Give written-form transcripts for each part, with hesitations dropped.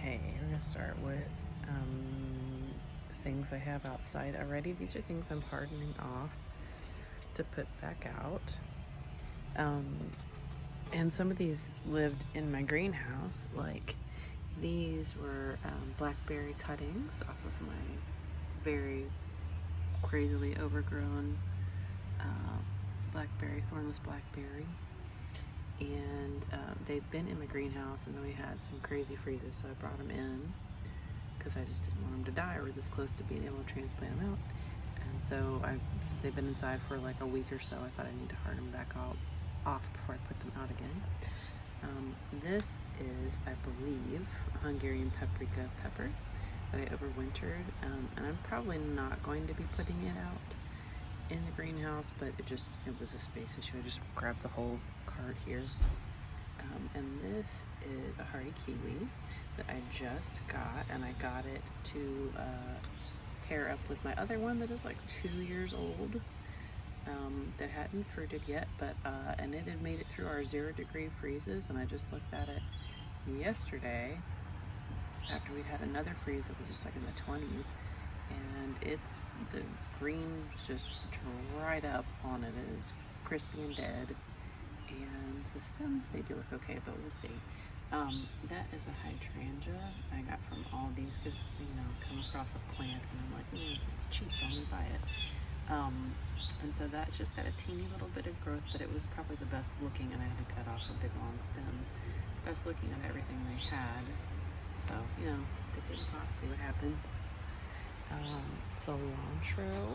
Okay, I'm gonna start with things I have outside already. These are things I'm hardening off to put back out. And some of these lived in my greenhouse, like these were blackberry cuttings off of my very crazily overgrown thornless blackberry. And they've been in my greenhouse, and then we had some crazy freezes, so I brought them in because I just didn't want them to die. We're this close to being able to transplant them out. And so they've been inside for like a week or so. I thought I need to harden them back off before I put them out again. This is, I believe, a Hungarian paprika pepper that I overwintered, and I'm probably not going to be putting it out in the greenhouse, but it was a space issue. I just grabbed the whole cart here. And this is a hardy kiwi that I just got, and I got it to pair up with my other one that is like 2 years old, that hadn't fruited yet, but and it had made it through our 0-degree freezes, and I just looked at it yesterday after we'd had another freeze that was just like in the 20s, and the green's just dried up on it. It is crispy and dead, and the stems maybe look okay, but we'll see. That is a hydrangea I got from Aldi's because, come across a plant and I'm like, it's cheap, I'm gonna buy it. And so that's just got a teeny little bit of growth, but it was probably the best looking, and I had to cut off a big long stem. Best looking of everything they had. So, stick it in the pot, see what happens. Cilantro.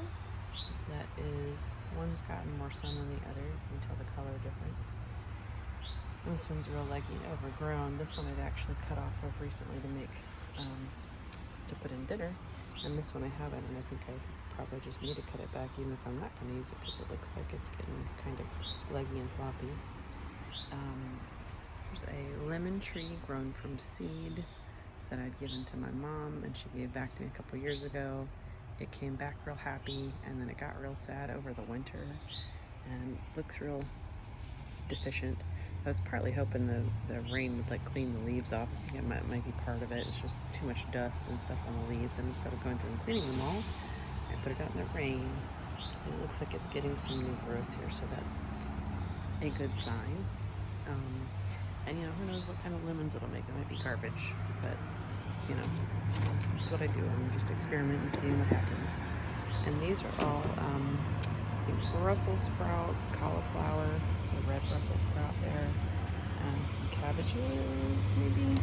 That is, one's gotten more sun than the other. You can tell the color difference. This one's real leggy and overgrown. This one I'd actually cut off of recently to make, to put in dinner. And this one I haven't, and I think I probably just need to cut it back even if I'm not going to use it, because it looks like it's getting kind of leggy and floppy. There's a lemon tree grown from seed that I'd given to my mom, and she gave back to me a couple years ago. It came back real happy, and then it got real sad over the winter and looks real deficient. I was partly hoping the rain would like clean the leaves off. I think it might be part of it. It's just too much dust and stuff on the leaves, and instead of going through and cleaning them all, I put it out in the rain, and it looks like it's getting some new growth here, so that's a good sign. And who knows what kind of lemons it'll make. It might be garbage, but this is what I do. I'm just experimenting and seeing what happens. And these are all, I think, Brussels sprouts, cauliflower, so red Brussels sprout there, and some cabbages, maybe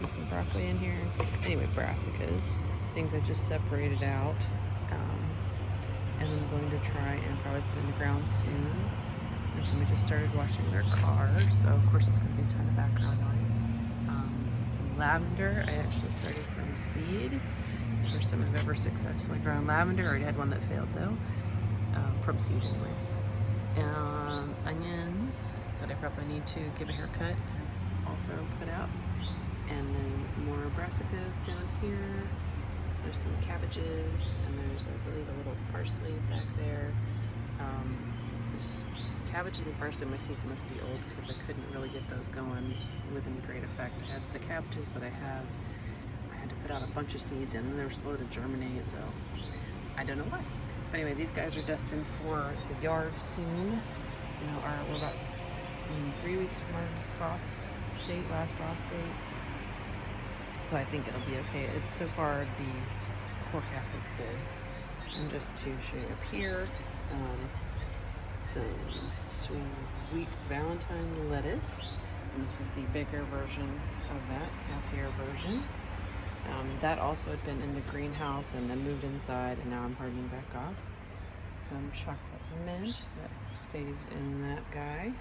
some broccoli in here. Anyway, brassicas, things I just separated out, and I'm going to try and probably put in the ground soon. And somebody just started washing their car, so of course it's going to be a ton of background noise. Some lavender. I actually started from seed. First time I've ever successfully grown lavender. I already had one that failed though, from seed anyway. Onions that I probably need to give a haircut and also put out. And then more brassicas down here. There's some cabbages, and there's, I believe, a little parsley back there. There's cabbages and parsley. My seeds must be old because I couldn't really get those going with any great effect. I had the cabbages that I have, I had to put out a bunch of seeds in, and they were slow to germinate, so I don't know why. But anyway, these guys are destined for the yard soon. We're about 3 weeks from our last frost date. So I think it'll be okay. So far, the forecast looks good. And just to show you up here, some sweet Valentine lettuce. And this is the bigger version of that, happier version. That also had been in the greenhouse and then moved inside, and now I'm hardening back off. Some chocolate mint that stays in that guy,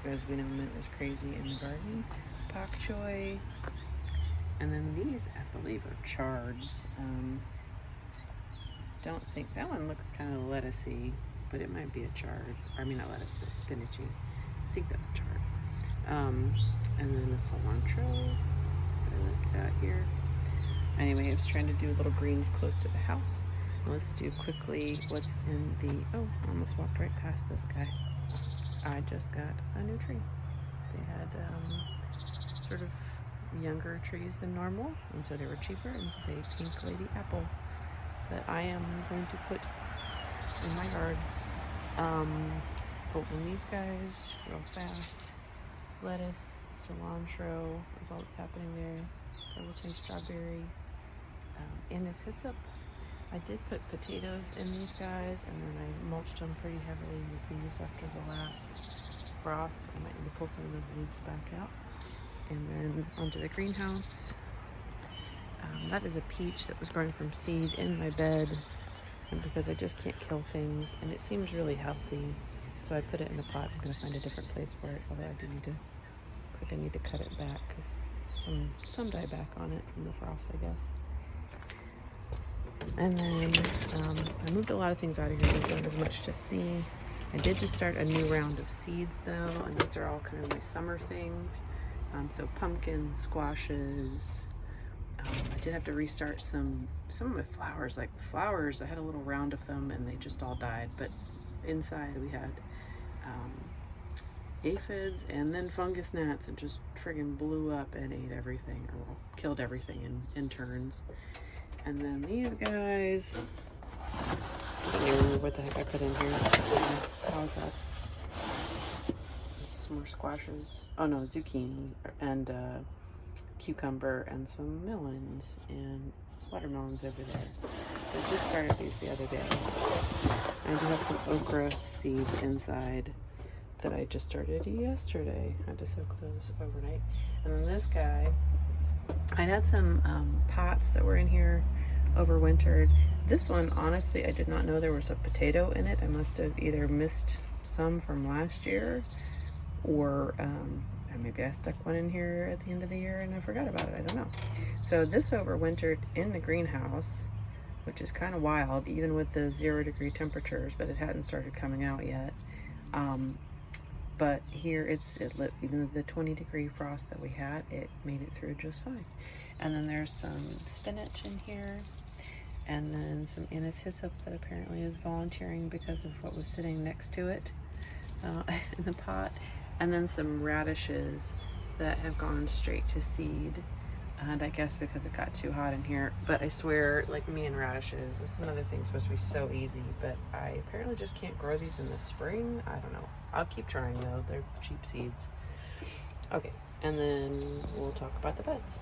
because we know mint is crazy in the garden. Pak choy. And then these, I believe, are chards. Don't think, that one looks kind of lettucey, but it might be a chard. I mean, not lettuce, but spinachy. I think that's a chard. And then the cilantro that I looked at here. Anyway, I was trying to do little greens close to the house. Let's do quickly what's in the, oh, I almost walked right past this guy. I just got a new tree. They had sort of younger trees than normal, and so they were cheaper. And this is a pink lady apple that I am going to put in my yard. Open these guys real fast. Lettuce, cilantro is all that's happening there. Purple chase strawberry. Anise hyssop. I did put potatoes in these guys, and then I mulched them pretty heavily with leaves after the last frost. I might need to pull some of those leaves back out. And then onto the greenhouse. That is a peach that was growing from seed in my bed, and because I just can't kill things, and it seems really healthy, so I put it in a pot. I'm going to find a different place for it, although I do need to, looks like I need to cut it back because some die back on it from the frost, I guess. And then I moved a lot of things out of here. There's not as much to see. I did just start a new round of seeds though, and these are all kind of my summer things. So pumpkins, squashes. I did have to restart some of my flowers. Like flowers, I had a little round of them and they just all died. But inside we had aphids and then fungus gnats, and just friggin' blew up and ate everything, or well, killed everything in turns. And then these guys, I don't even remember what the heck I put in here. How's that? Some more squashes. Oh no, zucchini and cucumber and some melons and watermelons over there. So I just started these the other day. I do have some okra seeds inside that I just started yesterday. I had to soak those overnight. And then this guy, I had some pots that were in here overwintered. This one, honestly, I did not know there was a potato in it. I must have either missed some from last year, or maybe I stuck one in here at the end of the year and I forgot about it. I don't know. So this overwintered in the greenhouse, which is kind of wild, even with the 0-degree temperatures, but it hadn't started coming out yet. But here it lit, even with the 20-degree frost that we had, it made it through just fine. And then there's some spinach in here, and then some anise hyssop that apparently is volunteering because of what was sitting next to it in the pot. And then some radishes that have gone straight to seed. And I guess because it got too hot in here. But I swear, like me and radishes, this is another thing supposed to be so easy, but I apparently just can't grow these in the spring. I don't know. I'll keep trying though. They're cheap seeds. Okay, and then we'll talk about the beds.